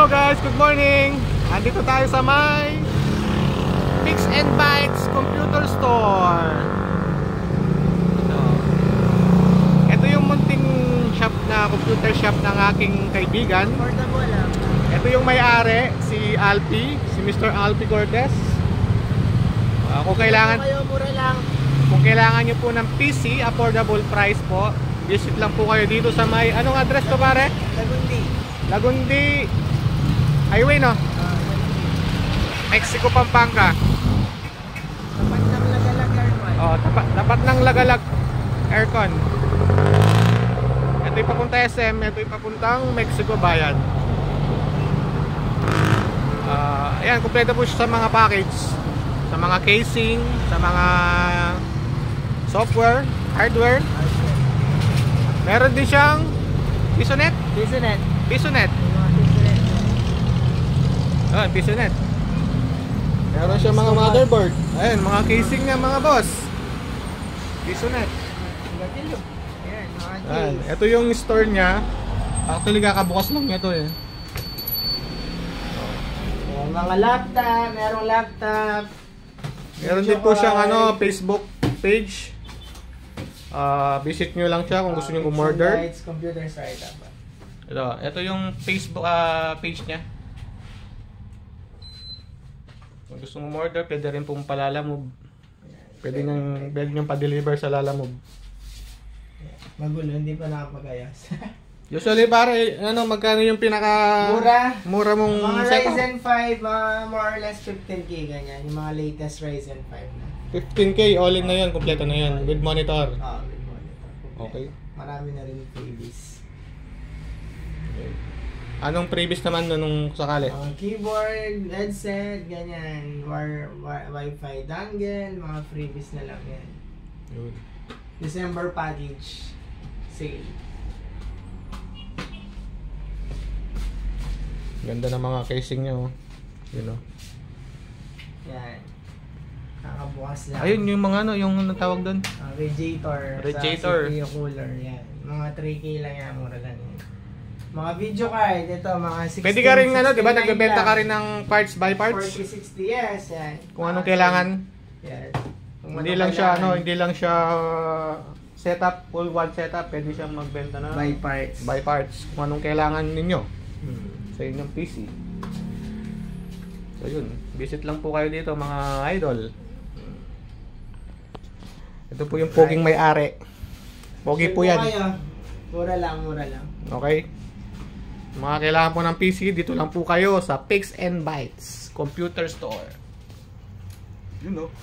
Hello guys, good morning. Andito tayo sa may Pix and Bytes Computer Store. Ito yung munting shop na computer shop ng aking kaibigan. Portable lang. Ito yung may-ari, si Alpi, si Mr. Alpi Cortez. Kung kailangan Mura lang. Kung kailangan nyo po ng PC, affordable price po, visit lang po kayo dito sa may, anong address to pare? Lagundi Highway, no? Mexico, Pampanga. Tapat ng Lagalag Aircon. Oh, tapat ng Lagalag Aircon. Ito yung papunta SM, ito yung papuntang Mexico Bayan. Ayan, kompleto po siya sa mga package, sa mga casing, sa mga software, hardware. Meron din siyang PisoNet. PisoNet. Ayan, PisoNet. Meron siyang mga motherboard. Ayan, mga casing niya mga boss. PisoNet. Ayan, ito yung store niya. Actually, kakabukas lang niya to eh. Mga laptop, merong laptop. Meron din po siyang Facebook page. Visit nyo lang siya kung gusto nyo umorder. Computer startup. Ito yung Facebook page niya. Kung gusto mong order, pwede rin pong palalamove. Pwede nyo pa-deliver sa Lalamove. Magulo, hindi pa nakapag-ayos. Usually pare, magkano yung mura mong mga setup? Ryzen 5, more or less 15K ganyan. Yung mga latest Ryzen 5 na. 15K, all in na yun, kompleto na yun, with monitor. With monitor. Okay. Marami na rin freebies. Anong previous naman nung sakali? Keyboard, headset, ganyan, Wi-Fi dongle, mga freebies na lang yan. Yun. December package sale. Ganda ng mga casing niya, oh. Yun, oh. Yan. Nakabukas lang. Ayun yung mga yung natawag doon. Radiator. Sa CPU cooler, yan. Mga 3K lang yan, mura lang yan. Mga video card, ito, mga 16, pwede ka rin, di ba, nagbebenta ka rin ng parts by parts? 4060, yes, yan. Kung anong kailangan. Yan. Hindi lang siya setup, full one setup, pwede siyang magbenta na by parts. By parts. Kung anong kailangan ninyo sa inyong PC. So yun, visit lang po kayo dito mga idol. Ito po yung poging may-ari. Pogi po yan. Mura lang. Okay? Mga kailangan po ng PC, dito lang po kayo sa Pix and Bytes Computer Store. Yun, no?